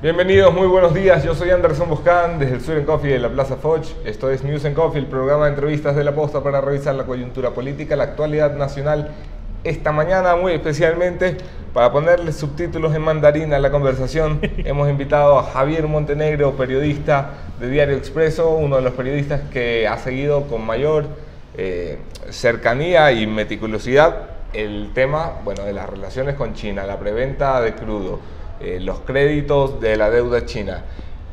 Bienvenidos, muy buenos días. Yo soy Anderson Boscan desde el Sur en Coffee de la Plaza Foch. Esto es News en Coffee, el programa de entrevistas de La Posta para revisar la coyuntura política, la actualidad nacional. Esta mañana, muy especialmente, para ponerle subtítulos en mandarín a la conversación, hemos invitado a Javier Montenegro, periodista de Diario Expreso, uno de los periodistas que ha seguido con mayor cercanía y meticulosidad el tema, de las relaciones con China, la preventa de crudo, los créditos de la deuda china.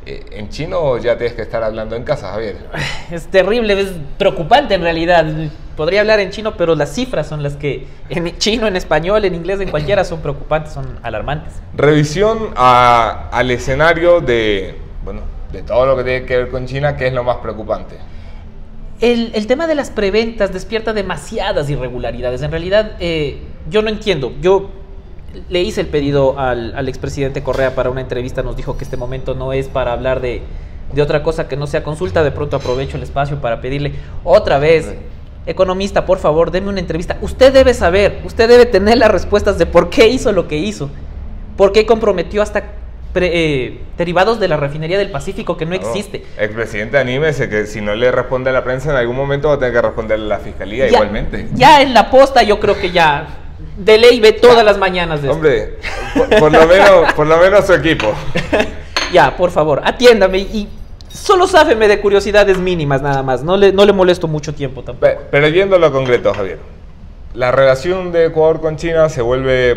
¿En chino ya tienes que estar hablando en casa, Javier? Es terrible, es preocupante en realidad. Podría hablar en chino, pero las cifras son las que en chino, en español, en inglés, en cualquiera son preocupantes, son alarmantes. Revisión al escenario de todo lo que tiene que ver con China, ¿qué es lo más preocupante? El tema de las preventas despierta demasiadas irregularidades. En realidad, yo no entiendo. Yo le hice el pedido al expresidente Correa para una entrevista, nos dijo que este momento no es para hablar de otra cosa que no sea consulta. De pronto aprovecho el espacio para pedirle otra vez, economista, por favor, deme una entrevista. Usted debe saber, usted debe tener las respuestas de por qué hizo lo que hizo, por qué comprometió hasta derivados de la refinería del Pacífico que no existe. Expresidente, anímese, que si no le responde a la prensa en algún momento va a tener que responderle a la fiscalía igualmente. Ya en La Posta yo creo que ya de ley ve todas las mañanas de hombre, por lo menos su equipo. Ya, por favor, atiéndame y solo sáfeme de curiosidades mínimas nada más. No le molesto mucho tiempo tampoco. Pero yendo a lo concreto, Javier, la relación de Ecuador con China se vuelve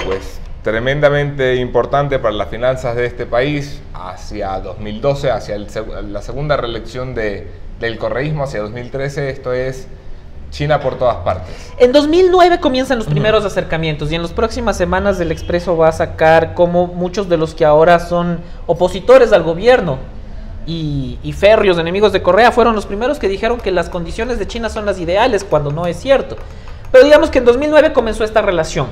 tremendamente importante para las finanzas de este país hacia 2012, hacia la segunda reelección del correísmo, hacia 2013, esto es China por todas partes. En 2009 comienzan los primeros acercamientos y en las próximas semanas el Expreso va a sacar cómo muchos de los que ahora son opositores al gobierno y férreos enemigos de Correa fueron los primeros que dijeron que las condiciones de China son las ideales, cuando no es cierto. Pero digamos que en 2009 comenzó esta relación.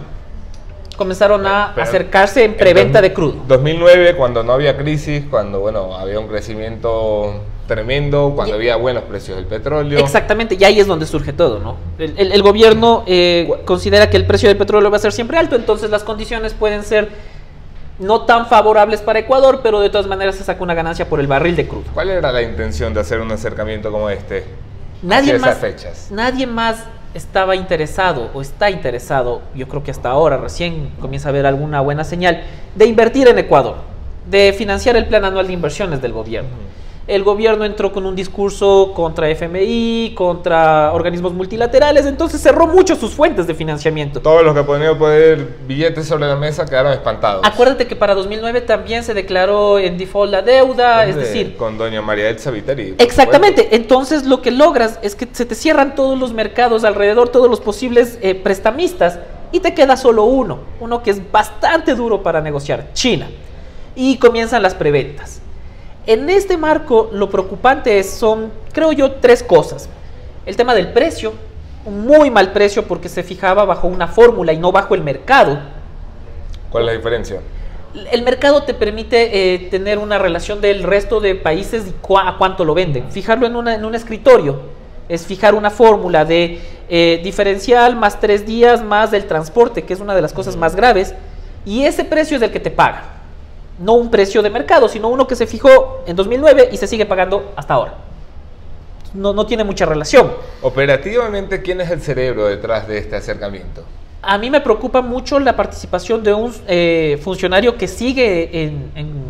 Comenzaron a acercarse en preventa de crudo. 2009, cuando no había crisis, cuando había un crecimiento tremendo, cuando había buenos precios del petróleo. Exactamente, y ahí es donde surge todo, ¿no? El gobierno considera que el precio del petróleo va a ser siempre alto, entonces las condiciones pueden ser no tan favorables para Ecuador, pero de todas maneras se saca una ganancia por el barril de crudo. ¿Cuál era la intención de hacer un acercamiento como este? Nadie esas fechas. Nadie más estaba interesado o está interesado, yo creo que hasta ahora recién comienza a haber alguna buena señal, de invertir en Ecuador, de financiar el plan anual de inversiones del gobierno. El gobierno entró con un discurso contra FMI, contra organismos multilaterales, entonces cerró mucho sus fuentes de financiamiento. Todos los que ponían poner billetes sobre la mesa quedaron espantados. Acuérdate que para 2009 también se declaró en default la deuda, es decir... Con doña María Elsa Viteri. Exactamente, entonces lo que logras es que se te cierran todos los mercados alrededor, todos los posibles prestamistas, y te queda solo uno que es bastante duro para negociar, China. Y comienzan las preventas. En este marco, lo preocupante son, creo yo, tres cosas. El tema del precio, un muy mal precio porque se fijaba bajo una fórmula y no bajo el mercado. ¿Cuál es la diferencia? El mercado te permite tener una relación del resto de países y a cuánto lo venden. Fijarlo en un escritorio es fijar una fórmula de diferencial más 3 días más del transporte, que es una de las cosas más graves, y ese precio es el que te paga. No un precio de mercado, sino uno que se fijó en 2009 y se sigue pagando hasta ahora. No tiene mucha relación. Operativamente, ¿quién es el cerebro detrás de este acercamiento? A mí me preocupa mucho la participación de un funcionario que sigue en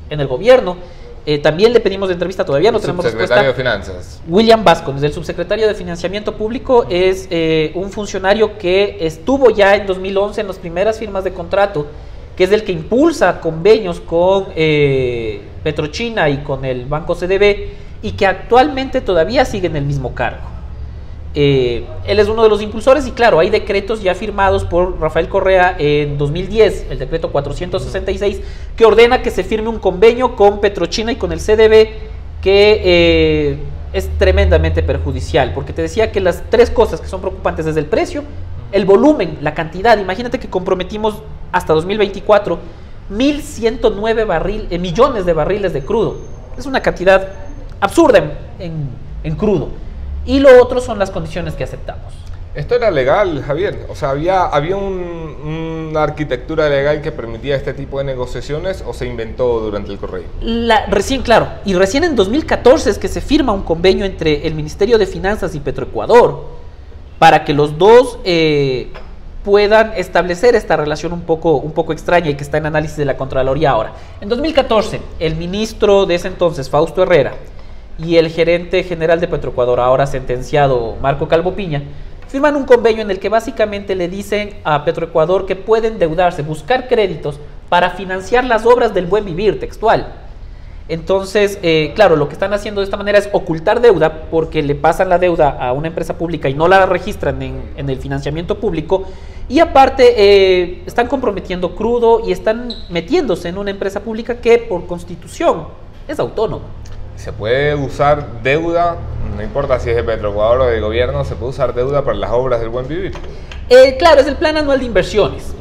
el gobierno. También le pedimos de entrevista, todavía no tenemos respuesta. Subsecretario de Finanzas. William Vasconez, el subsecretario de Financiamiento Público, es un funcionario que estuvo ya en 2011 en las primeras firmas de contrato, que es el que impulsa convenios con Petrochina y con el Banco CDB, y que actualmente todavía sigue en el mismo cargo. Él es uno de los impulsores y claro, hay decretos ya firmados por Rafael Correa en 2010, el decreto 466, que ordena que se firme un convenio con Petrochina y con el CDB, que es tremendamente perjudicial, porque te decía que las tres cosas que son preocupantes desde el precio, el volumen, la cantidad. Imagínate que comprometimos hasta 2024 1.109 millones de barriles de crudo. Es una cantidad absurda en crudo. Y lo otro son las condiciones que aceptamos. Esto era legal, Javier. O sea, había una arquitectura legal que permitía este tipo de negociaciones, o se inventó durante el correo. Recién, claro, y recién en 2014 es que se firma un convenio entre el Ministerio de Finanzas y Petroecuador para que los dos puedan establecer esta relación un poco extraña y que está en análisis de la Contraloría ahora. En 2014, el ministro de ese entonces, Fausto Herrera, y el gerente general de Petroecuador, ahora sentenciado, Marco Calvo Piña, firman un convenio en el que básicamente le dicen a Petroecuador que puede endeudarse, buscar créditos para financiar las obras del buen vivir, textual. Entonces, claro, lo que están haciendo de esta manera es ocultar deuda, porque le pasan la deuda a una empresa pública y no la registran en el financiamiento público, y aparte están comprometiendo crudo y están metiéndose en una empresa pública que por constitución es autónoma. Se puede usar deuda, no importa si es de Petroecuador o de gobierno, se puede usar deuda para las obras del buen vivir. Claro, es el plan anual de inversiones.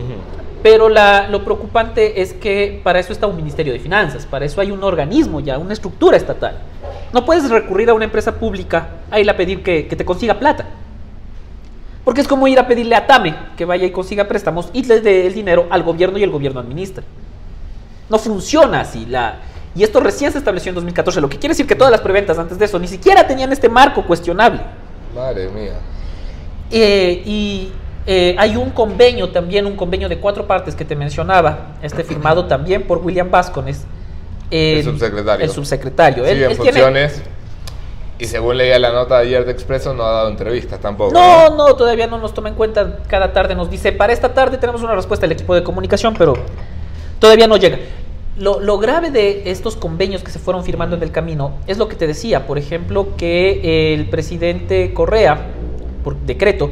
Pero lo preocupante es que para eso está un Ministerio de Finanzas, para eso hay un organismo ya, una estructura estatal. No puedes recurrir a una empresa pública a ir a pedir que te consiga plata. Porque es como ir a pedirle a TAME que vaya y consiga préstamos y le dé el dinero al gobierno y el gobierno administra. No funciona así. Y esto recién se estableció en 2014, lo que quiere decir que todas las preventas antes de eso ni siquiera tenían este marco cuestionable. Madre mía. Hay un convenio también, un convenio de 4 partes que te mencionaba, firmado también por William Vázquez, el subsecretario. El subsecretario. Sigue en funciones. Y según leía la nota de ayer de Expreso, no ha dado entrevistas tampoco. No, todavía no nos toma en cuenta. Cada tarde nos dice, para esta tarde tenemos una respuesta del equipo de comunicación, pero todavía no llega. Lo grave de estos convenios que se fueron firmando en el camino es lo que te decía, por ejemplo, que el presidente Correa, por decreto,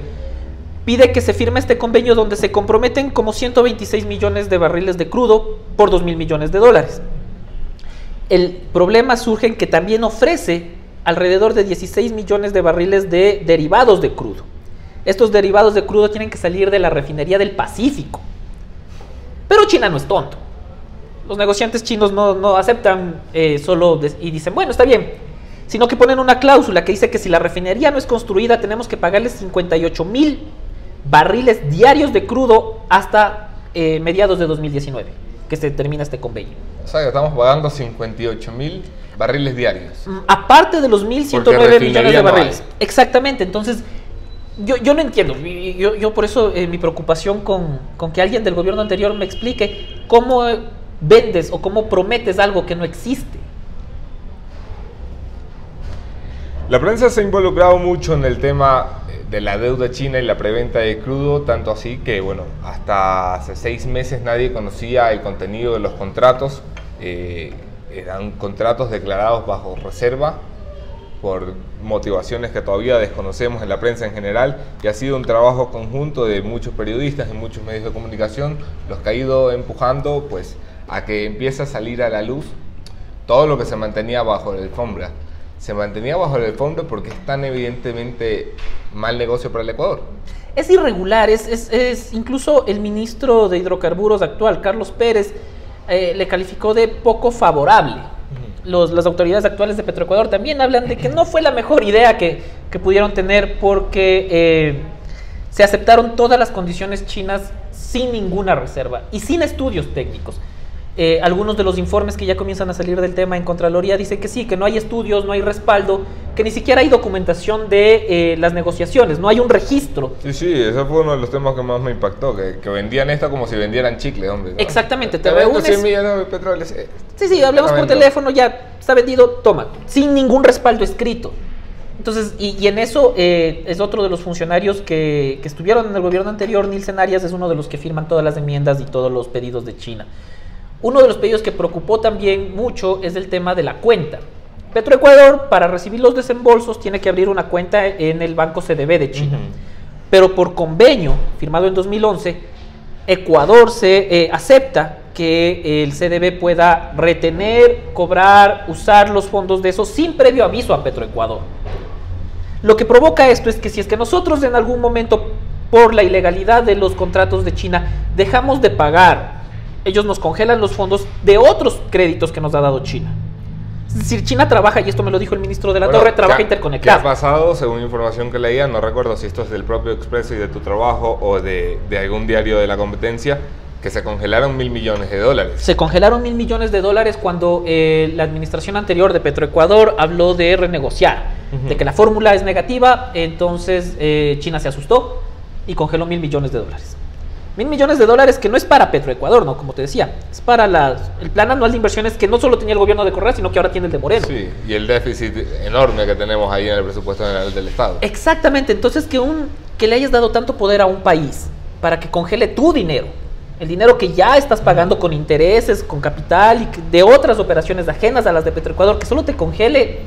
pide que se firme este convenio donde se comprometen como 126 millones de barriles de crudo por 2.000 millones de dólares. El problema surge en que también ofrece alrededor de 16 millones de barriles de derivados de crudo. Estos derivados de crudo tienen que salir de la refinería del Pacífico. Pero China no es tonto. Los negociantes chinos no aceptan y dicen, bueno, está bien, sino que ponen una cláusula que dice que si la refinería no es construida tenemos que pagarles 58,000 barriles diarios de crudo hasta mediados de 2019, que se termina este convenio. O sea, que estamos pagando 58,000 barriles diarios. Aparte de los 1.109 millones de barriles. Exactamente, entonces yo no entiendo. Yo por eso mi preocupación con que alguien del gobierno anterior me explique cómo vendes o cómo prometes algo que no existe. La prensa se ha involucrado mucho en el tema de la deuda china y la preventa de crudo, tanto así que, bueno, hasta hace 6 meses nadie conocía el contenido de los contratos. Eran contratos declarados bajo reserva por motivaciones que todavía desconocemos en la prensa en general, y ha sido un trabajo conjunto de muchos periodistas y muchos medios de comunicación los que ha ido empujando pues a que empiece a salir a la luz todo lo que se mantenía bajo la alfombra. Se mantenía bajo la alfombra porque es tan evidentemente mal negocio para el Ecuador. Es irregular, incluso el ministro de Hidrocarburos actual, Carlos Pérez, le calificó de poco favorable. Las autoridades actuales de Petroecuador también hablan de que no fue la mejor idea que pudieron tener, porque se aceptaron todas las condiciones chinas sin ninguna reserva y sin estudios técnicos. Algunos de los informes que ya comienzan a salir del tema en Contraloría dicen que sí, que no hay estudios, no hay respaldo, que ni siquiera hay documentación de las negociaciones, no hay un registro. Sí, ese fue uno de los temas que más me impactó, que vendían esto como si vendieran chicle, hombre, ¿no? Exactamente, te reúnes 100 millones de petróleo. Sí, hablemos por teléfono, ya está vendido, toma, sin ningún respaldo escrito. Entonces, y en eso es otro de los funcionarios que estuvieron en el gobierno anterior. Nielsen Arias es uno de los que firman todas las enmiendas y todos los pedidos de China. Uno de los pedidos que preocupó también mucho es el tema de la cuenta. Petroecuador, para recibir los desembolsos, tiene que abrir una cuenta en el Banco CDB de China. Pero por convenio, firmado en 2011, Ecuador se acepta que el CDB pueda retener, cobrar, usar los fondos de esos sin previo aviso a Petroecuador. Lo que provoca esto es que si es que nosotros en algún momento, por la ilegalidad de los contratos de China, dejamos de pagar, ellos nos congelan los fondos de otros créditos que nos ha dado China. Es decir, China trabaja, y esto me lo dijo el ministro de la Torre, trabaja interconectado. ¿Qué ha pasado? Según información que leía, no recuerdo si esto es del propio Expreso y de tu trabajo o de algún diario de la competencia, que se congelaron $1.000 millones. Se congelaron $1.000 millones cuando la administración anterior de Petroecuador habló de renegociar, de que la fórmula es negativa. Entonces China se asustó y congeló $1.000 millones. $1.000 millones que no es para Petroecuador, ¿no? Como te decía, es para el plan anual de inversiones que no solo tenía el gobierno de Correa, sino que ahora tiene el de Moreno. Sí, y el déficit enorme que tenemos ahí en el presupuesto general del Estado. Exactamente, entonces que le hayas dado tanto poder a un país para que congele tu dinero, el dinero que ya estás pagando con intereses, con capital y de otras operaciones ajenas a las de Petroecuador, que solo te congele,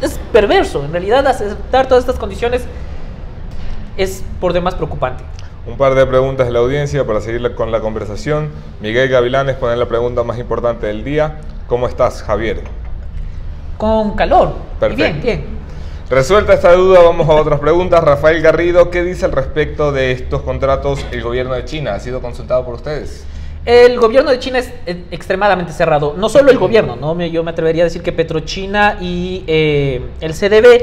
es perverso. En realidad, aceptar todas estas condiciones es por demás preocupante. Un par de preguntas de la audiencia para seguir con la conversación. Miguel Gavilanes pone la pregunta más importante del día. ¿Cómo estás, Javier? Con calor. Perfecto. Bien, bien. Resuelta esta duda, vamos a otras preguntas. Rafael Garrido, ¿qué dice al respecto de estos contratos el gobierno de China? ¿Ha sido consultado por ustedes? El gobierno de China es extremadamente cerrado. No solo el gobierno, ¿no? Yo me atrevería a decir que Petrochina y el CDB,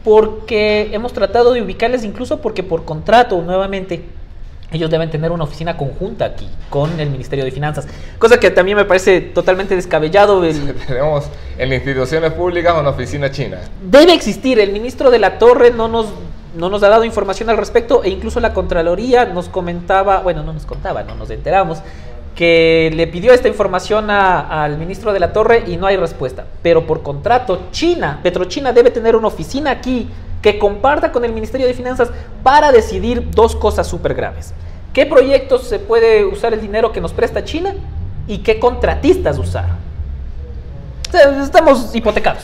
porque hemos tratado de ubicarles, incluso porque por contrato, nuevamente, ellos deben tener una oficina conjunta aquí con el Ministerio de Finanzas, cosa que también me parece totalmente descabellado. Tenemos en instituciones públicas una oficina china. Debe existir. El ministro de la Torre no nos ha dado información al respecto, e incluso la Contraloría nos comentaba, bueno, no nos contaba, no nos enteramos, que le pidió esta información al ministro de la Torre y no hay respuesta. Pero por contrato, Petrochina debe tener una oficina aquí que comparta con el Ministerio de Finanzas para decidir dos cosas súper graves. ¿Qué proyectos se puede usar el dinero que nos presta China? ¿Y qué contratistas usar? O sea, estamos hipotecados.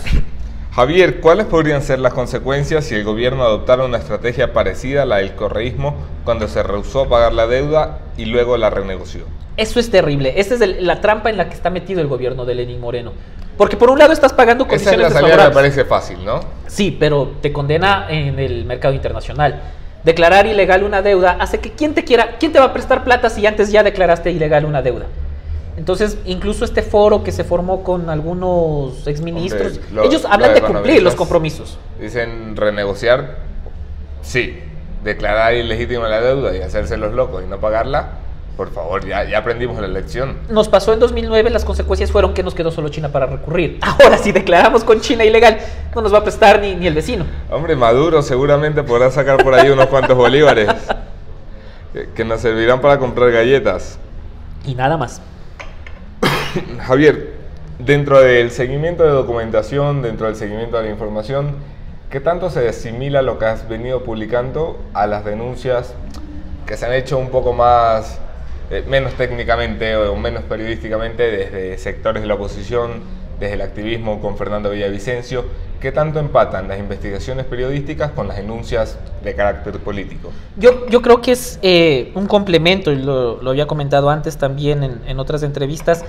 Javier, ¿cuáles podrían ser las consecuencias si el gobierno adoptara una estrategia parecida a la del correísmo cuando se rehusó a pagar la deuda y luego la renegoció? Eso es terrible. Esa es la trampa en la que está metido el gobierno de Lenín Moreno. Porque por un lado estás pagando condiciones desfavorables. Esa es la salida, me parece fácil, ¿no? Sí, pero te condena en el mercado internacional. Declarar ilegal una deuda hace que ¿quién te va a prestar plata si antes ya declaraste ilegal una deuda? Entonces, incluso este foro que se formó con algunos exministros, ellos hablan de cumplir los compromisos. Dicen renegociar, sí. Declarar ilegítima la deuda y hacerse los locos y no pagarla, por favor, ya aprendimos la lección. Nos pasó en 2009, las consecuencias fueron que nos quedó solo China para recurrir. Ahora, si declaramos con China ilegal, no nos va a prestar ni el vecino. Hombre, Maduro seguramente podrá sacar por ahí unos cuantos bolívares que nos servirán para comprar galletas. Y nada más. Javier, dentro del seguimiento de documentación, dentro del seguimiento de la información, ¿qué tanto se asimila lo que has venido publicando a las denuncias que se han hecho un poco más, menos técnicamente o menos periodísticamente desde sectores de la oposición, desde el activismo con Fernando Villavicencio? ¿Qué tanto empatan las investigaciones periodísticas con las denuncias de carácter político? Yo creo que es un complemento, y lo había comentado antes también en otras entrevistas.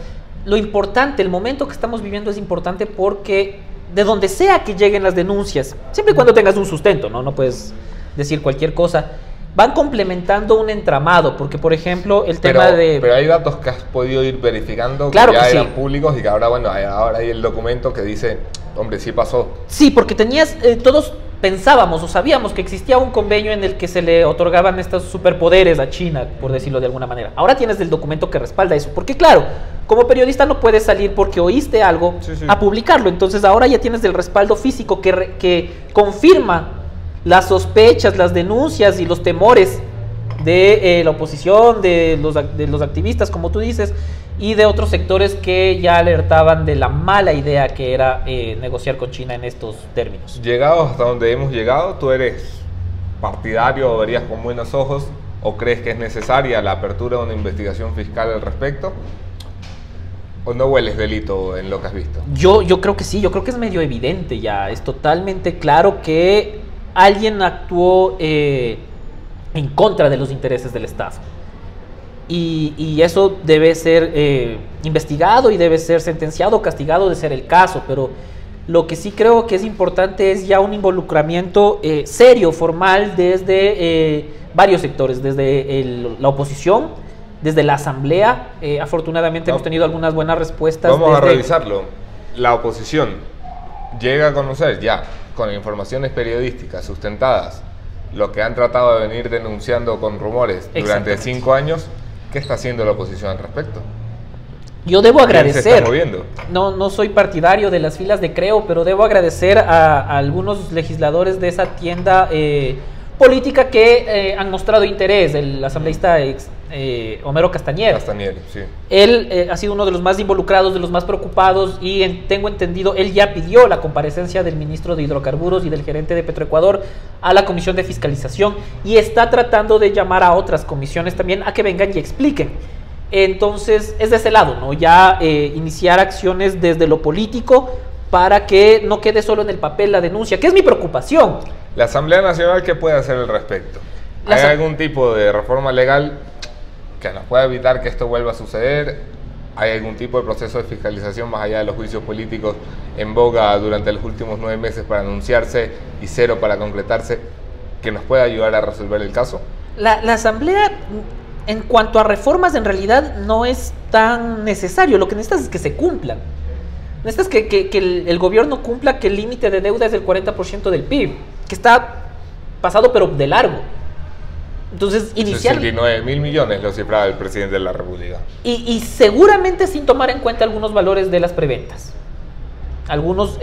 Lo importante, el momento que estamos viviendo es importante porque de donde sea que lleguen las denuncias, siempre y cuando tengas un sustento, no puedes decir cualquier cosa, van complementando un entramado, porque por ejemplo el tema de... Pero hay datos que has podido ir verificando, claro, que ya que eran sí, públicos y que ahora, bueno, ahora hay el documento que dice, hombre, sí pasó. Sí, porque tenías, todos pensábamos o sabíamos que existía un convenio en el que se le otorgaban estos superpoderes a China, por decirlo de alguna manera. Ahora tienes el documento que respalda eso, porque claro, como periodista no puedes salir porque oíste algo a publicarlo, entonces ahora ya tienes el respaldo físico que confirma las sospechas, las denuncias y los temores de la oposición, de los activistas, como tú dices, y de otros sectores que ya alertaban de la mala idea que era negociar con China en estos términos. Llegados hasta donde hemos llegado, ¿tú eres partidario o verías con buenos ojos o crees que es necesaria la apertura de una investigación fiscal al respecto? ¿O no hueles delito en lo que has visto? Yo creo que sí, yo creo que es medio evidente ya, es totalmente claro que alguien actuó en contra de los intereses del Estado. Y eso debe ser investigado y debe ser sentenciado, castigado de ser el caso, pero lo que sí creo que es importante es ya un involucramiento serio, formal, desde varios sectores, desde la oposición, desde la asamblea. Afortunadamente hemos tenido algunas buenas respuestas. Vamos a revisarlo. la oposición llega a conocer ya, con informaciones periodísticas sustentadas, lo que han tratado de venir denunciando con rumores durante 5 años, ¿qué está haciendo la oposición al respecto? Yo debo agradecer, se está moviendo? No soy partidario de las filas de Creo, pero debo agradecer a algunos legisladores de esa tienda política que han mostrado interés. El asambleísta Homero Castañer, sí. Él ha sido uno de los más involucrados, de los más preocupados, y tengo entendido, él ya pidió la comparecencia del ministro de Hidrocarburos y del gerente de Petroecuador a la comisión de fiscalización, y está tratando de llamar a otras comisiones también a que vengan y expliquen. Entonces es de ese lado, ¿no? Ya iniciar acciones desde lo político para que no quede solo en el papel la denuncia, que es mi preocupación. ¿La Asamblea Nacional qué puede hacer al respecto? ¿Hay algún tipo de reforma legal que nos pueda evitar que esto vuelva a suceder? ¿Hay algún tipo de proceso de fiscalización más allá de los juicios políticos en boga durante los últimos 9 meses para anunciarse y 0 para concretarse, que nos pueda ayudar a resolver el caso? La Asamblea, en cuanto a reformas, en realidad no es tan necesario. Lo que necesitas es que se cumplan. Necesitas que el gobierno cumpla que el límite de deuda es del 40% del PIB, que está pasado pero de largo. Entonces, iniciar... 69.000 millones lo cifraba el presidente de la República. Y seguramente sin tomar en cuenta algunos valores de las preventas, algunos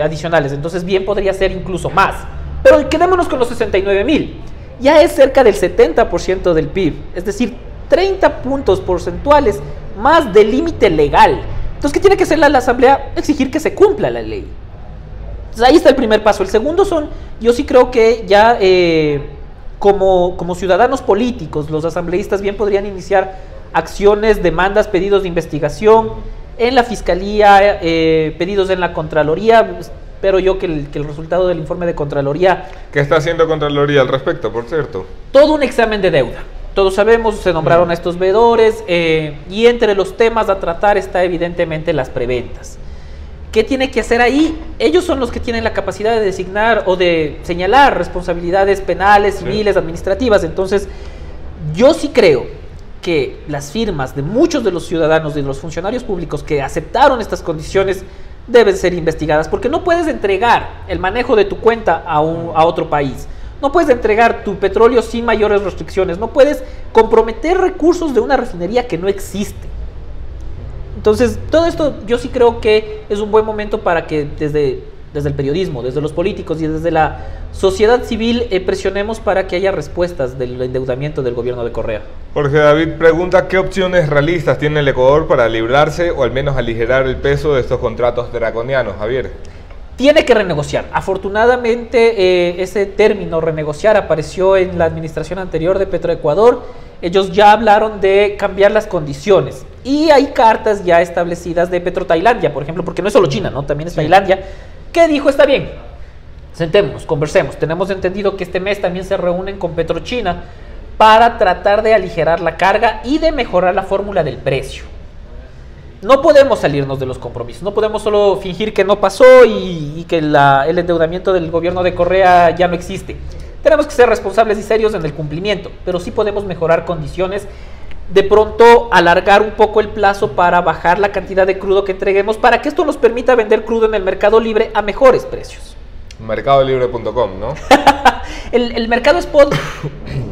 adicionales. Entonces, bien podría ser incluso más. Pero quedémonos con los 69.000. Ya es cerca del 70% del PIB, es decir, 30 puntos porcentuales más del límite legal. Entonces, ¿qué tiene que hacer la Asamblea? Exigir que se cumpla la ley. Entonces, ahí está el primer paso. El segundo yo sí creo que ya como ciudadanos políticos, los asambleístas bien podrían iniciar acciones, demandas, pedidos de investigación en la Fiscalía, pedidos en la Contraloría. Espero yo que el resultado del informe de Contraloría... ¿Qué está haciendo Contraloría al respecto, por cierto? Todo un examen de deuda. Todos sabemos, se nombraron a estos veedores, y entre los temas a tratar está evidentemente las preventas. ¿Qué tiene que hacer ahí? Ellos son los que tienen la capacidad de designar o de señalar responsabilidades penales, civiles, administrativas. Entonces, yo sí creo que las firmas de muchos de los ciudadanos y de los funcionarios públicos que aceptaron estas condiciones deben ser investigadas, porque no puedes entregar el manejo de tu cuenta a otro país. No puedes entregar tu petróleo sin mayores restricciones. No puedes comprometer recursos de una refinería que no existe. Entonces, todo esto yo sí creo que es un buen momento para que desde el periodismo, desde los políticos y desde la sociedad civil presionemos para que haya respuestas del endeudamiento del gobierno de Correa. Jorge David pregunta, ¿qué opciones realistas tiene el Ecuador para librarse o al menos aligerar el peso de estos contratos draconianos, Javier? Tiene que renegociar. Afortunadamente ese término renegociar apareció en la administración anterior de Petroecuador. Ellos ya hablaron de cambiar las condiciones y hay cartas ya establecidas de PetroTailandia, por ejemplo, porque no es solo China, ¿no? También es Tailandia, que dijo, está bien, sentémonos, conversemos. Tenemos entendido que este mes también se reúnen con PetroChina para tratar de aligerar la carga y de mejorar la fórmula del precio. No podemos salirnos de los compromisos, no podemos solo fingir que no pasó y que el endeudamiento del gobierno de Correa ya no existe. Tenemos que ser responsables y serios en el cumplimiento, pero sí podemos mejorar condiciones, de pronto alargar un poco el plazo para bajar la cantidad de crudo que entreguemos, para que esto nos permita vender crudo en el mercado libre a mejores precios. Mercadolibre.com, ¿no? el mercado spot,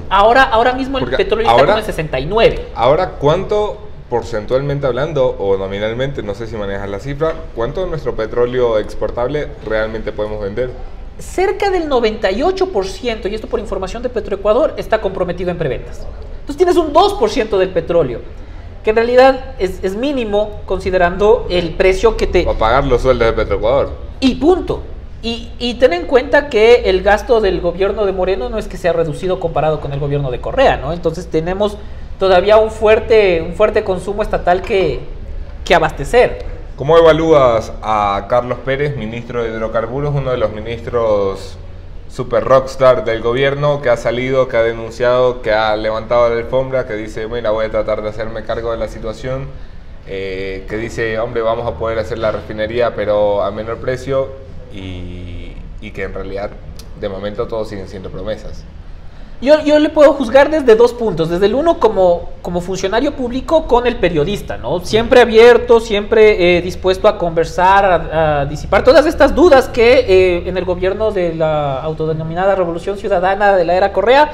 ahora mismo el petróleo está como en 69. Ahora, ¿cuánto porcentualmente hablando o nominalmente, no sé si manejas la cifra, cuánto de nuestro petróleo exportable realmente podemos vender? Cerca del 98%, y esto por información de Petroecuador, está comprometido en preventas. Entonces tienes un 2% del petróleo, que en realidad es mínimo considerando el precio que te... Para pagar los sueldos de Petroecuador. Y punto. Y ten en cuenta que el gasto del gobierno de Moreno no es que sea reducido comparado con el gobierno de Correa, ¿no? Entonces tenemos todavía un fuerte consumo estatal que abastecer. ¿Cómo evalúas a Carlos Pérez, ministro de Hidrocarburos, uno de los ministros super rockstar del gobierno, que ha salido, que ha denunciado, que ha levantado la alfombra, que dice, mira, voy a tratar de hacerme cargo de la situación, que dice, hombre, vamos a poder hacer la refinería pero a menor precio, y que en realidad de momento todos siguen siendo promesas? Yo le puedo juzgar desde dos puntos. Desde el uno como funcionario público con el periodista, ¿no? Siempre abierto, siempre dispuesto a conversar, a disipar todas estas dudas que en el gobierno de la autodenominada Revolución Ciudadana de la era Correa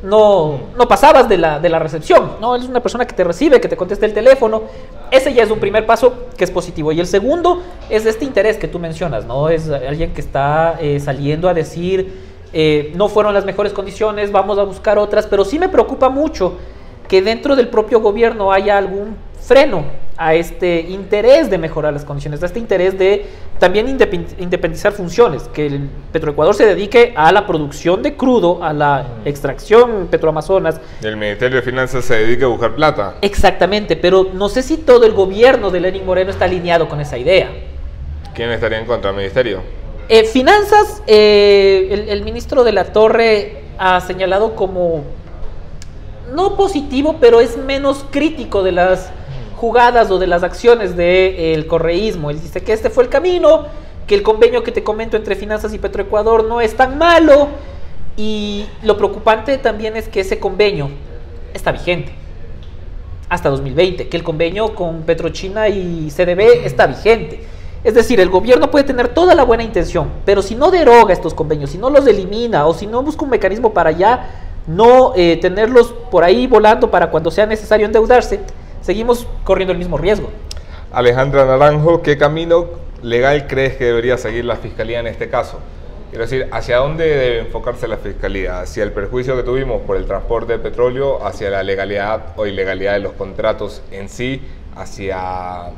no pasabas de la recepción, ¿no? Él es una persona que te recibe, que te contesta el teléfono. Ese ya es un primer paso que es positivo. Y el segundo es este interés que tú mencionas, ¿no? Es alguien que está saliendo a decir... no fueron las mejores condiciones, vamos a buscar otras, pero sí me preocupa mucho que dentro del propio gobierno haya algún freno a este interés de mejorar las condiciones, a este interés de también independizar funciones, que el Petroecuador se dedique a la producción de crudo, a la extracción Petroamazonas. Y el Ministerio de Finanzas se dedique a buscar plata. Exactamente, pero no sé si todo el gobierno de Lenín Moreno está alineado con esa idea. ¿Quién estaría en contra del ministerio? Finanzas, el ministro de la Torre ha señalado como, no positivo, pero es menos crítico de las jugadas o de las acciones del correísmo. Él dice que este fue el camino, que el convenio que te comento entre Finanzas y Petroecuador no es tan malo, y lo preocupante también es que ese convenio está vigente hasta 2020, que el convenio con Petrochina y CDB está vigente. Es decir, el gobierno puede tener toda la buena intención, pero si no deroga estos convenios, si no los elimina o si no busca un mecanismo para ya no tenerlos por ahí volando para cuando sea necesario endeudarse, seguimos corriendo el mismo riesgo. Alejandra Naranjo, ¿qué camino legal crees que debería seguir la Fiscalía en este caso? Quiero decir, ¿hacia dónde debe enfocarse la Fiscalía? ¿Hacia el perjuicio que tuvimos por el transporte de petróleo? ¿Hacia la legalidad o ilegalidad de los contratos en sí? ¿Hacia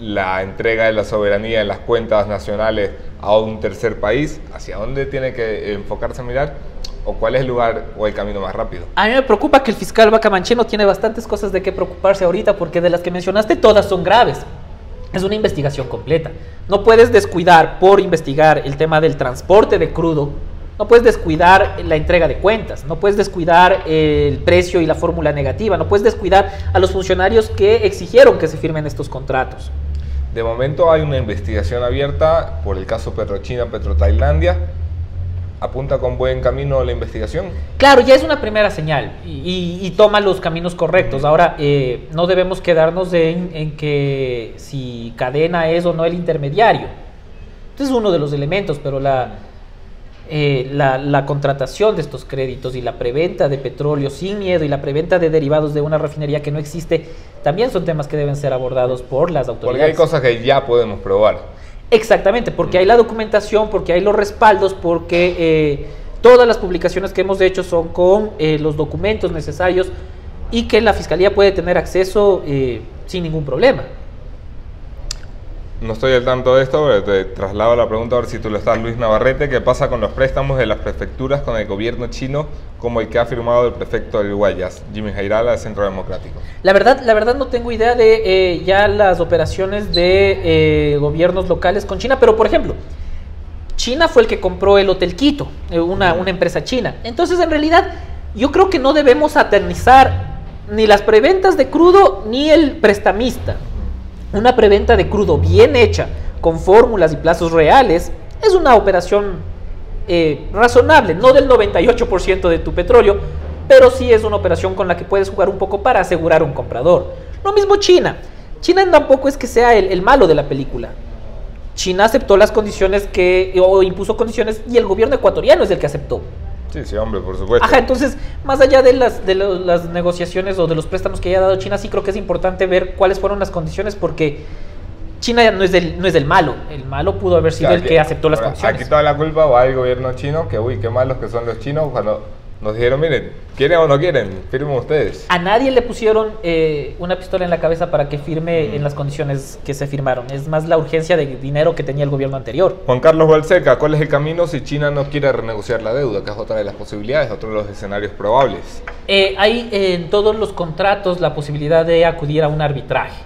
la entrega de la soberanía en las cuentas nacionales a un tercer país? ¿Hacia dónde tiene que enfocarse a mirar? ¿O cuál es el lugar o el camino más rápido? A mí me preocupa que el fiscal Bacamancheno tiene bastantes cosas de qué preocuparse ahorita, porque de las que mencionaste todas son graves. Es una investigación completa. No puedes descuidar por investigar el tema del transporte de crudo, no puedes descuidar la entrega de cuentas, no puedes descuidar el precio y la fórmula negativa, no puedes descuidar a los funcionarios que exigieron que se firmen estos contratos. De momento hay una investigación abierta por el caso Petrochina, Petrotailandia. ¿Apunta con buen camino la investigación? Claro, ya es una primera señal y toma los caminos correctos. Ahora, no debemos quedarnos en que si Cadena es o no el intermediario. Este es uno de los elementos, pero la contratación de estos créditos y la preventa de petróleo sin miedo y la preventa de derivados de una refinería que no existe, también son temas que deben ser abordados por las autoridades. Porque hay cosas que ya podemos probar. Exactamente, porque hay la documentación, porque hay los respaldos, porque todas las publicaciones que hemos hecho son con los documentos necesarios y que la Fiscalía puede tener acceso sin ningún problema. No estoy al tanto de esto, pero te traslado la pregunta a ver si tú lo estás, Luis Navarrete. ¿Qué pasa con los préstamos de las prefecturas con el gobierno chino, como el que ha firmado el prefecto del Guayas, Jimmy Jairala, del Centro Democrático? La verdad no tengo idea de ya las operaciones de gobiernos locales con China, pero por ejemplo, China fue el que compró el Hotel Quito, una empresa china. Entonces, en realidad, yo creo que no debemos saternizar ni las preventas de crudo ni el prestamista. Una preventa de crudo bien hecha, con fórmulas y plazos reales, es una operación razonable, no del 98% de tu petróleo, pero sí es una operación con la que puedes jugar un poco para asegurar un comprador. Lo mismo China. China tampoco es que sea el malo de la película. China aceptó las condiciones o impuso condiciones, y el gobierno ecuatoriano es el que aceptó. Sí, hombre, por supuesto. Ajá, entonces, más allá de las negociaciones o de los préstamos que haya dado China, sí creo que es importante ver cuáles fueron las condiciones, porque China no es el malo. El malo pudo haber sido el que aceptó las condiciones. Aquí toda la culpa va al gobierno chino, que uy, qué malos que son los chinos cuando nos dijeron, miren, ¿quieren o no quieren? Firmen ustedes. A nadie le pusieron una pistola en la cabeza para que firme en las condiciones que se firmaron. Es más la urgencia de dinero que tenía el gobierno anterior. Juan Carlos Balseca, ¿cuál es el camino si China no quiere renegociar la deuda? Que es otra de las posibilidades, otro de los escenarios probables. Hay en todos los contratos la posibilidad de acudir a un arbitraje.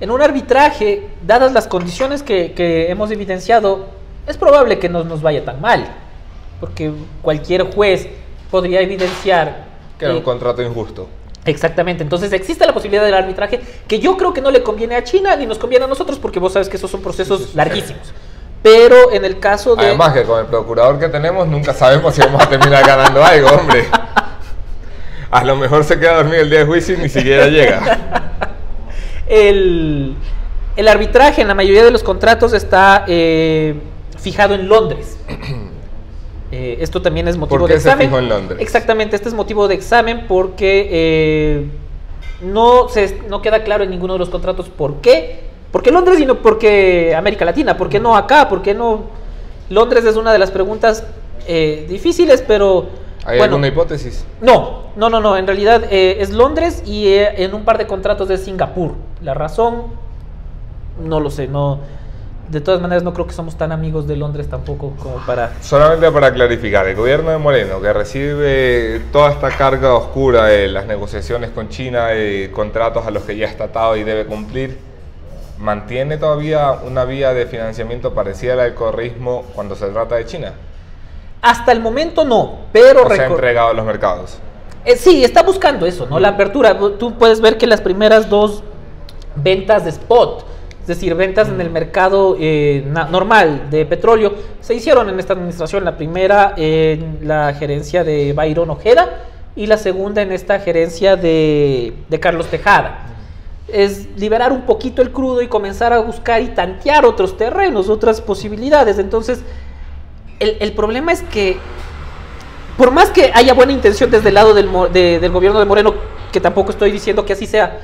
En un arbitraje, dadas las condiciones que hemos evidenciado, es probable que no nos vaya tan mal, porque cualquier juez podría evidenciar que era un contrato injusto. Exactamente, entonces existe la posibilidad del arbitraje, que yo creo que no le conviene a China ni nos conviene a nosotros, porque vos sabes que esos son procesos larguísimos. Pero en el caso de... Además que con el procurador que tenemos nunca sabemos si vamos a terminar ganando algo, hombre. A lo mejor se queda dormido el día de juicio y ni siquiera llega. El arbitraje en la mayoría de los contratos está fijado en Londres. Esto también es motivo de examen. ¿Por qué se fijó en Londres? Exactamente, este es motivo de examen porque no queda claro en ninguno de los contratos por qué. ¿Por qué Londres y no por qué América Latina? ¿Por qué no acá? ¿Por qué no? Londres es una de las preguntas difíciles, pero... ¿Hay alguna hipótesis? No. En realidad es Londres y en un par de contratos de Singapur. La razón, no lo sé. No, de todas maneras, no creo que somos tan amigos de Londres tampoco como para... Solamente para clarificar, el gobierno de Moreno, que recibe toda esta carga oscura de las negociaciones con China, de contratos a los que ya está atado y debe cumplir, ¿mantiene todavía una vía de financiamiento parecida a la del correísmo cuando se trata de China? Hasta el momento no, pero... ¿O se ha entregado a los mercados? Sí, está buscando eso, ¿no? La apertura. Tú puedes ver que las primeras dos ventas de spot, es decir, ventas en el mercado normal de petróleo, se hicieron en esta administración. La primera en la gerencia de Byron Ojeda y la segunda en esta gerencia de Carlos Tejada. Es liberar un poquito el crudo y comenzar a buscar y tantear otros terrenos, otras posibilidades. Entonces, el problema es que, por más que haya buena intención desde el lado del gobierno de Moreno, que tampoco estoy diciendo que así sea,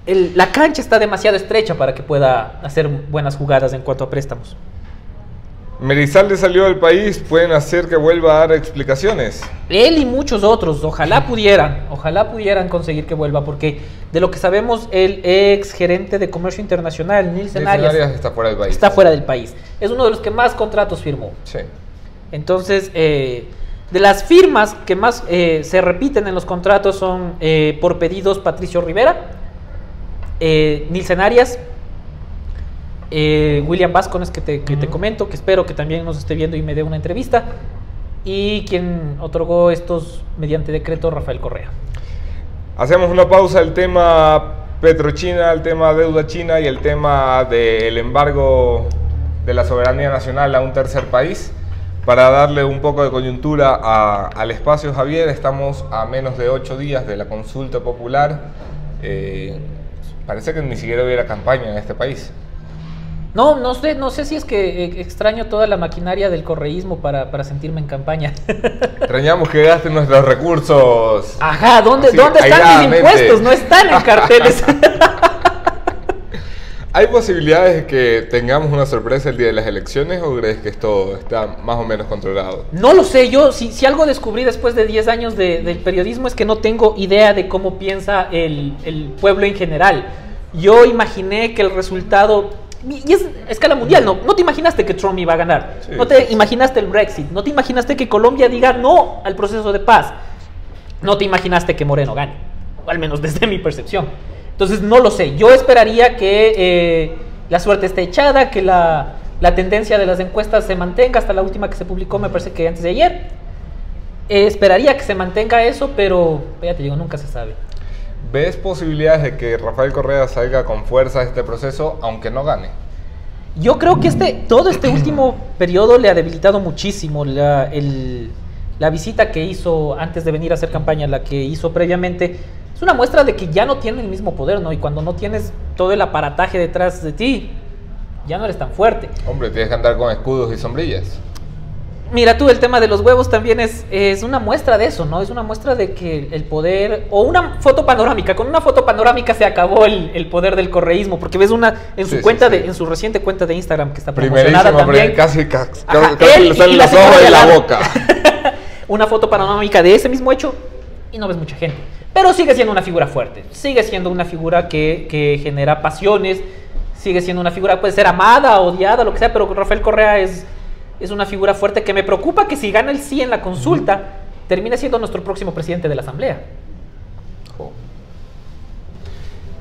la cancha está demasiado estrecha para que pueda hacer buenas jugadas en cuanto a préstamos. Merizalde salió del país, pueden hacer que vuelva a dar explicaciones. Él y muchos otros, ojalá pudieran conseguir que vuelva, porque de lo que sabemos, el ex gerente de comercio internacional, Nielsen Arias, está fuera del país. Está fuera del país. Es uno de los que más contratos firmó. Sí. Entonces, de las firmas que más se repiten en los contratos son por pedidos Patricio Rivera, Nielsen Arias, William Vascones, que te comento, que espero que también nos esté viendo y me dé una entrevista, y quien otorgó estos mediante decreto, Rafael Correa. Hacemos una pausa, el tema Petrochina, el tema deuda china y el tema del embargo de la soberanía nacional a un tercer país. Para darle un poco de coyuntura al espacio, Javier, estamos a menos de 8 días de la consulta popular. Parece que ni siquiera hubiera campaña en este país. No sé si es que extraño toda la maquinaria del correísmo para sentirme en campaña. Extrañamos que gasten nuestros recursos. Ajá, ¿dónde están mis impuestos? No están en carteles. ¿Hay posibilidades de que tengamos una sorpresa el día de las elecciones o crees que esto está más o menos controlado? No lo sé, yo si algo descubrí después de 10 años del periodismo es que no tengo idea de cómo piensa el pueblo en general. Yo imaginé que el resultado... Y es a escala mundial, no te imaginaste que Trump iba a ganar, sí. No te imaginaste el Brexit, no te imaginaste que Colombia diga no al proceso de paz, no te imaginaste que Moreno gane, o al menos desde mi percepción. Entonces no lo sé, yo esperaría que la suerte esté echada, que la tendencia de las encuestas se mantenga hasta la última que se publicó, me parece que antes de ayer. Esperaría que se mantenga eso, pero ya te digo, nunca se sabe. ¿Ves posibilidades de que Rafael Correa salga con fuerza de este proceso, aunque no gane? Yo creo que todo este último periodo le ha debilitado muchísimo. La visita que hizo antes de venir a hacer campaña, la que hizo previamente, es una muestra de que ya no tiene el mismo poder, ¿no? Y cuando no tienes todo el aparataje detrás de ti, ya no eres tan fuerte. Hombre, tienes que andar con escudos y sombrillas. Mira tú, el tema de los huevos también es una muestra de eso, ¿no? Es una muestra de que el poder, o una foto panorámica, con una foto panorámica se acabó el poder del correísmo, porque ves en su reciente cuenta de Instagram que está promocionada también. Casi le salen los ojos de la boca. Una foto panorámica de ese mismo hecho y no ves mucha gente. Pero sigue siendo una figura fuerte, sigue siendo una figura que genera pasiones, sigue siendo una figura, puede ser amada, odiada, lo que sea, pero Rafael Correa es una figura fuerte que me preocupa que si gana el sí en la consulta, termine siendo nuestro próximo presidente de la Asamblea.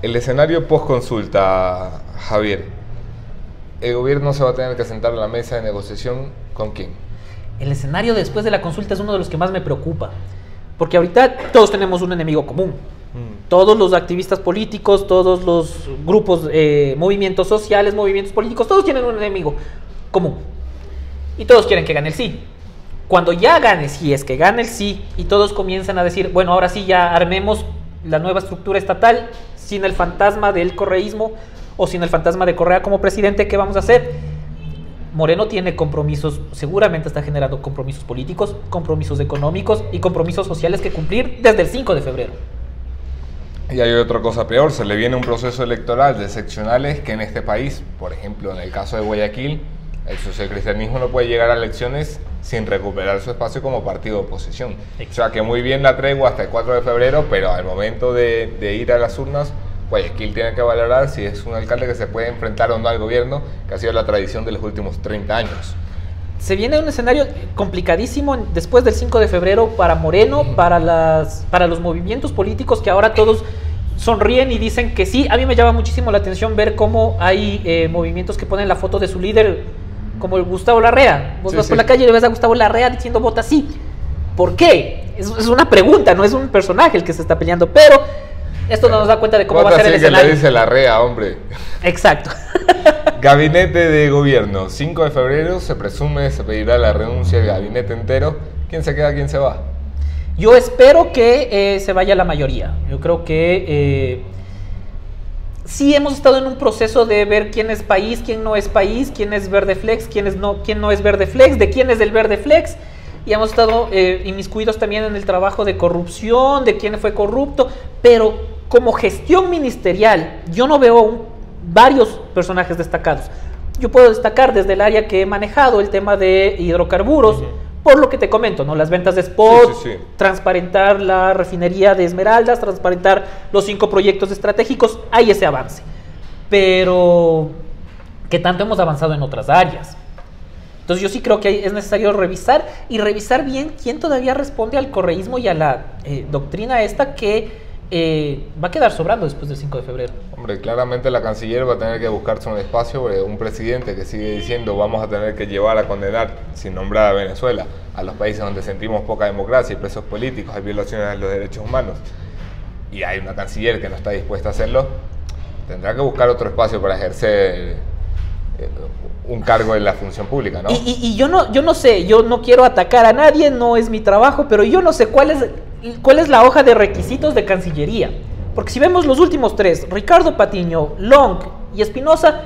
El escenario post-consulta, Javier, ¿el gobierno se va a tener que sentar a la mesa de negociación con quién? El escenario después de la consulta es uno de los que más me preocupa, porque ahorita todos tenemos un enemigo común. Todos los activistas políticos, todos los grupos, movimientos sociales, movimientos políticos, todos tienen un enemigo. común. Y todos quieren que gane el sí. Cuando ya gane, si es que gane el sí, y todos comienzan a decir, bueno, ahora sí ya armemos la nueva estructura estatal, sin el fantasma del correísmo o sin el fantasma de Correa como presidente, ¿qué vamos a hacer? Moreno tiene compromisos, seguramente está generando compromisos políticos, compromisos económicos y compromisos sociales que cumplir desde el 5 de febrero. Y hay otra cosa peor, se le viene un proceso electoral de seccionales que en este país, por ejemplo en el caso de Guayaquil, el socialcristianismo no puede llegar a elecciones sin recuperar su espacio como partido de oposición. O sea que muy bien la tregua hasta el 4 de febrero, pero al momento de ir a las urnas, Guayaquil tiene que valorar si es un alcalde que se puede enfrentar o no al gobierno, que ha sido la tradición de los últimos 30 años. Se viene un escenario complicadísimo después del 5 de febrero para Moreno, para los movimientos políticos que ahora todos sonríen y dicen que sí. A mí me llama muchísimo la atención ver cómo hay movimientos que ponen la foto de su líder, como el Gustavo Larrea. Vos vas por la calle y le ves a Gustavo Larrea diciendo vota sí. ¿Por qué? Es una pregunta, no es un personaje el que se está peleando, pero esto no nos da cuenta de cómo va a ser el escenario. Que le dice Larrea, hombre. Exacto. Gabinete de gobierno, 5 de febrero se presume, se pedirá la renuncia del gabinete entero. ¿Quién se queda, quién se va? Yo espero que se vaya la mayoría. Yo creo que sí hemos estado en un proceso de ver quién es país, quién no es país, quién es verde flex, quién no es verde flex, de quién es el verde flex. Y hemos estado inmiscuidos también en el trabajo de corrupción, de quién fue corrupto, pero como gestión ministerial yo no veo varios personajes destacados. Yo puedo destacar desde el área que he manejado el tema de hidrocarburos, por lo que te comento, ¿no? Las ventas de spot, transparentar la refinería de Esmeraldas, transparentar los 5 proyectos estratégicos, hay ese avance. Pero ¿qué tanto hemos avanzado en otras áreas? Entonces yo sí creo que es necesario revisar bien quién todavía responde al correísmo y a la doctrina esta que va a quedar sobrando después del 5 de febrero. Hombre, claramente la canciller va a tener que buscarse un espacio, un presidente que sigue diciendo vamos a tener que llevar a condenar, sin nombrar a Venezuela, a los países donde sentimos poca democracia y presos políticos, hay violaciones de los derechos humanos, y hay una canciller que no está dispuesta a hacerlo, tendrá que buscar otro espacio para ejercer un cargo en la función pública, ¿no? Y yo no sé, yo no quiero atacar a nadie, no es mi trabajo, pero yo no sé cuál es la hoja de requisitos de Cancillería. Porque si vemos los últimos 3, Ricardo Patiño, Long y Espinosa,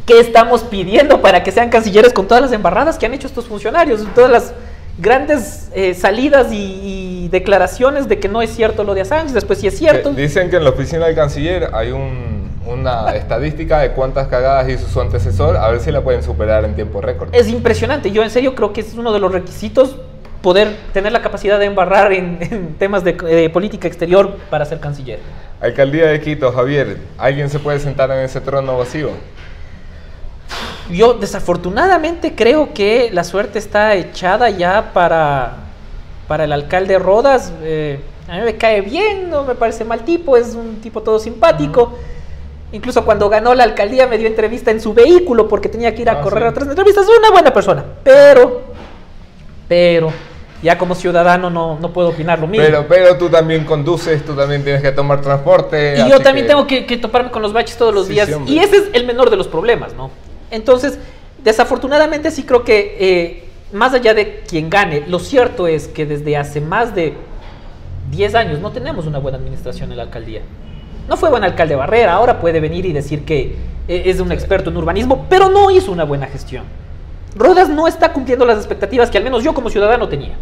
¿qué estamos pidiendo para que sean cancilleres con todas las embarradas que han hecho estos funcionarios? Todas las grandes salidas y declaraciones de que no es cierto lo de Assange, después sí es cierto. Dicen que en la oficina del canciller hay una estadística de cuántas cagadas hizo su antecesor, a ver si la pueden superar en tiempo récord. Es impresionante, yo en serio creo que es uno de los requisitos, poder tener la capacidad de embarrar en temas de política exterior para ser canciller. Alcaldía de Quito, Javier, ¿alguien se puede sentar en ese trono vacío? Yo desafortunadamente creo que la suerte está echada ya para el alcalde Rodas. A mí me cae bien, no me parece mal tipo, es un tipo todo simpático. Incluso cuando ganó la alcaldía me dio entrevista en su vehículo porque tenía que ir a correr otras entrevistas. Es una buena persona, pero ya como ciudadano no puedo opinar lo mismo. Pero tú también conduces, tú también tienes que tomar transporte. Y yo también tengo que toparme con los baches todos los días. Y ese es el menor de los problemas, ¿no? Entonces, desafortunadamente sí creo que más allá de quien gane, lo cierto es que desde hace más de 10 años no tenemos una buena administración en la alcaldía. No fue buen alcalde Barrera, ahora puede venir y decir que es un experto en urbanismo, pero no hizo una buena gestión. Rodas no está cumpliendo las expectativas que al menos yo como ciudadano tenía.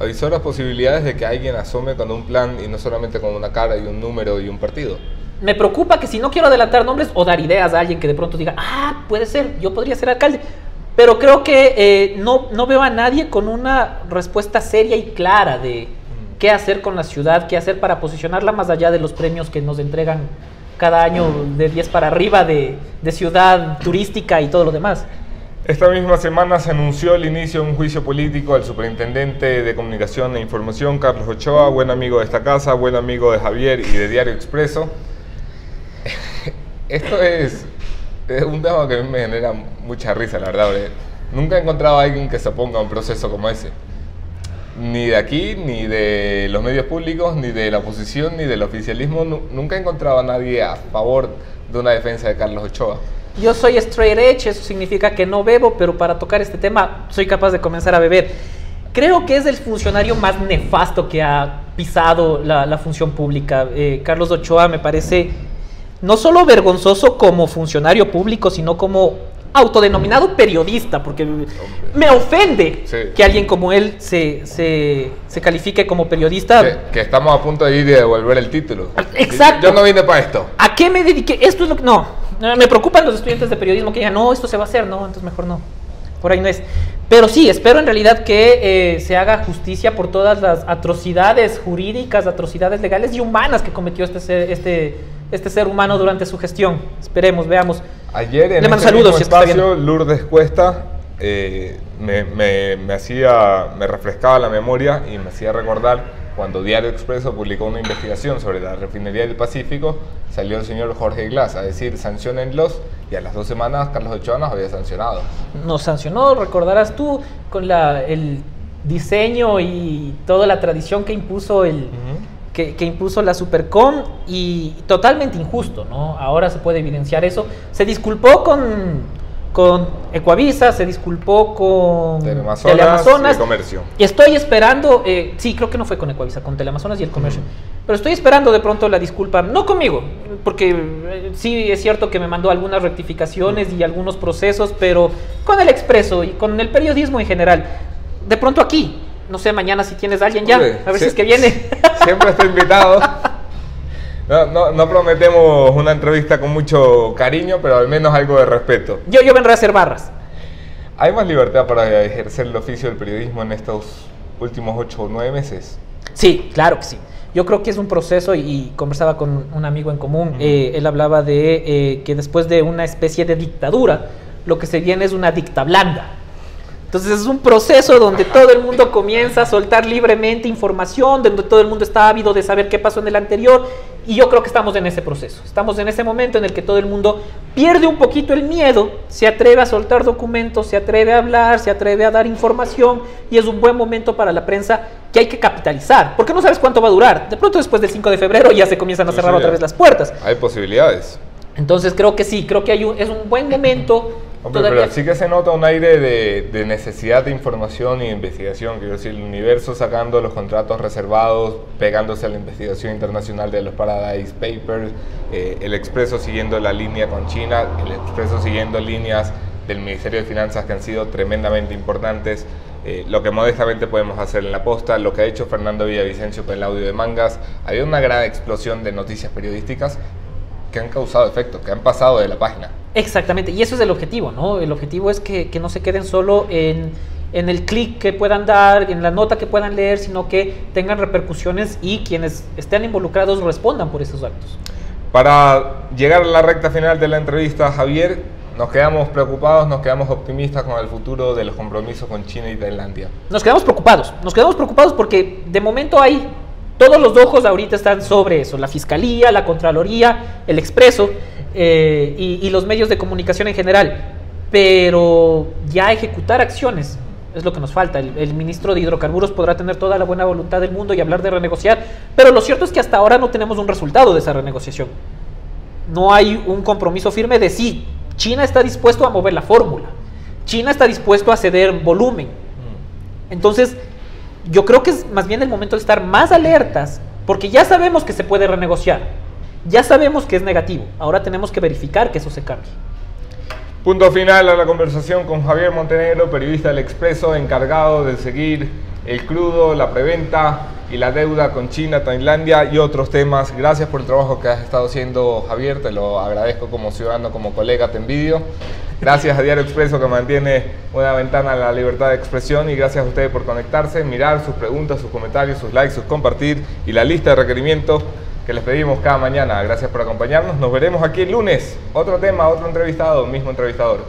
Avisó las posibilidades de que alguien asome con un plan y no solamente con una cara y un número y un partido. Me preocupa que si no quiero adelantar nombres o dar ideas a alguien que de pronto diga, puede ser, yo podría ser alcalde. Pero creo que no veo a nadie con una respuesta seria y clara de qué hacer con la ciudad, qué hacer para posicionarla más allá de los premios que nos entregan cada año de 10 para arriba de ciudad turística y todo lo demás. Esta misma semana se anunció el inicio de un juicio político al superintendente de Comunicación e Información, Carlos Ochoa, buen amigo de esta casa, buen amigo de Javier y de Diario Expreso. Esto es un tema que a mí me genera mucha risa, la verdad. Nunca he encontrado a alguien que se oponga a un proceso como ese. Ni de aquí, ni de los medios públicos, ni de la oposición, ni del oficialismo. Nunca he encontrado a nadie a favor de una defensa de Carlos Ochoa. Yo soy straight edge, eso significa que no bebo, pero para tocar este tema soy capaz de comenzar a beber. Creo que es el funcionario más nefasto que ha pisado la función pública. Carlos Ochoa me parece no solo vergonzoso como funcionario público, sino como autodenominado periodista, porque me ofende que alguien como él se califique como periodista. Que estamos a punto de ir y devolver el título. Exacto. Yo no vine para esto. ¿A qué me dediqué? Esto es lo que... No, me preocupan los estudiantes de periodismo que digan, no, esto se va a hacer, no, entonces mejor no. Por ahí no es. Pero sí, espero en realidad que se haga justicia por todas las atrocidades jurídicas, atrocidades legales y humanas que cometió este ser humano durante su gestión. Esperemos, veamos. Ayer en este mismo espacio, Lourdes Cuesta me refrescaba la memoria y me hacía recordar cuando Diario Expreso publicó una investigación sobre la refinería del Pacífico. Salió el señor Jorge Glass a decir, sanciónenlos, y a las 2 semanas Carlos Ochoa nos había sancionado. Nos sancionó, recordarás tú, con el diseño y toda la tradición que impuso que impuso la Supercom, y totalmente injusto, ¿no? Ahora se puede evidenciar eso. Se disculpó con Ecuavisa, se disculpó con Teleamazonas y Comercio. Y estoy esperando, sí, creo que no fue con Ecuavisa, con Teleamazonas y el Comercio. Pero estoy esperando de pronto la disculpa, no conmigo, porque sí es cierto que me mandó algunas rectificaciones y algunos procesos, pero con el Expreso y con el periodismo en general. De pronto aquí, no sé, mañana si tienes a alguien ya, a ver si es que viene. Siempre estoy invitado. No prometemos una entrevista con mucho cariño, pero al menos algo de respeto. Yo vendré a hacer barras. ¿Hay más libertad para ejercer el oficio del periodismo en estos últimos 8 o 9 meses? Sí, claro que sí. Yo creo que es un proceso, y conversaba con un amigo en común, él hablaba de que después de una especie de dictadura, lo que se viene es una dicta blanda. Entonces es un proceso donde todo el mundo comienza a soltar libremente información, donde todo el mundo está ávido de saber qué pasó en el anterior, y yo creo que estamos en ese proceso. Estamos en ese momento en el que todo el mundo pierde un poquito el miedo, se atreve a soltar documentos, se atreve a hablar, se atreve a dar información, y es un buen momento para la prensa que hay que capitalizar, porque no sabes cuánto va a durar. De pronto después del 5 de febrero ya se comienzan a cerrar otra vez las puertas. Hay posibilidades. Entonces creo que sí, creo que es un buen momento. Hombre, pero sí que se nota un aire de necesidad de información y de investigación. Quiero decir, el Universo sacando los contratos reservados, pegándose a la investigación internacional de los Paradise Papers, el Expreso siguiendo la línea con China, el Expreso siguiendo líneas del Ministerio de Finanzas que han sido tremendamente importantes, lo que modestamente podemos hacer en La Posta, lo que ha hecho Fernando Villavicencio con el audio de Mangas. Había una gran explosión de noticias periodísticas que han causado efecto, que han pasado de la página. Exactamente, y eso es el objetivo, ¿no? El objetivo es que no se queden solo en el clic que puedan dar, en la nota que puedan leer, sino que tengan repercusiones y quienes estén involucrados respondan por esos actos. Para llegar a la recta final de la entrevista, Javier, nos quedamos preocupados, nos quedamos optimistas con el futuro de los compromisos con China y Tailandia. Nos quedamos preocupados porque de momento hay... Todos los ojos ahorita están sobre eso, la Fiscalía, la Contraloría, el Expreso y los medios de comunicación en general. Pero ya ejecutar acciones es lo que nos falta. El ministro de Hidrocarburos podrá tener toda la buena voluntad del mundo y hablar de renegociar, pero lo cierto es que hasta ahora no tenemos un resultado de esa renegociación. No hay un compromiso firme de sí, China está dispuesto a mover la fórmula, China está dispuesto a ceder volumen. Entonces... yo creo que es más bien el momento de estar más alertas, porque ya sabemos que se puede renegociar, ya sabemos que es negativo, ahora tenemos que verificar que eso se cambie. Punto final a la conversación con Javier Montenegro, periodista del Expreso, encargado de seguir el crudo, la preventa y la deuda con China, Tailandia y otros temas. Gracias por el trabajo que has estado haciendo, Javier, te lo agradezco como ciudadano, como colega, te envidio. Gracias a Diario Expreso, que mantiene una ventana a la libertad de expresión, y gracias a ustedes por conectarse, mirar sus preguntas, sus comentarios, sus likes, sus compartir y la lista de requerimientos que les pedimos cada mañana. Gracias por acompañarnos. Nos veremos aquí el lunes. Otro tema, otro entrevistado, mismo entrevistador.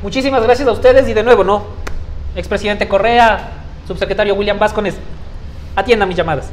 Muchísimas gracias a ustedes y de nuevo, ¿no? Expresidente Correa, subsecretario William Vázquez, atiendan mis llamadas.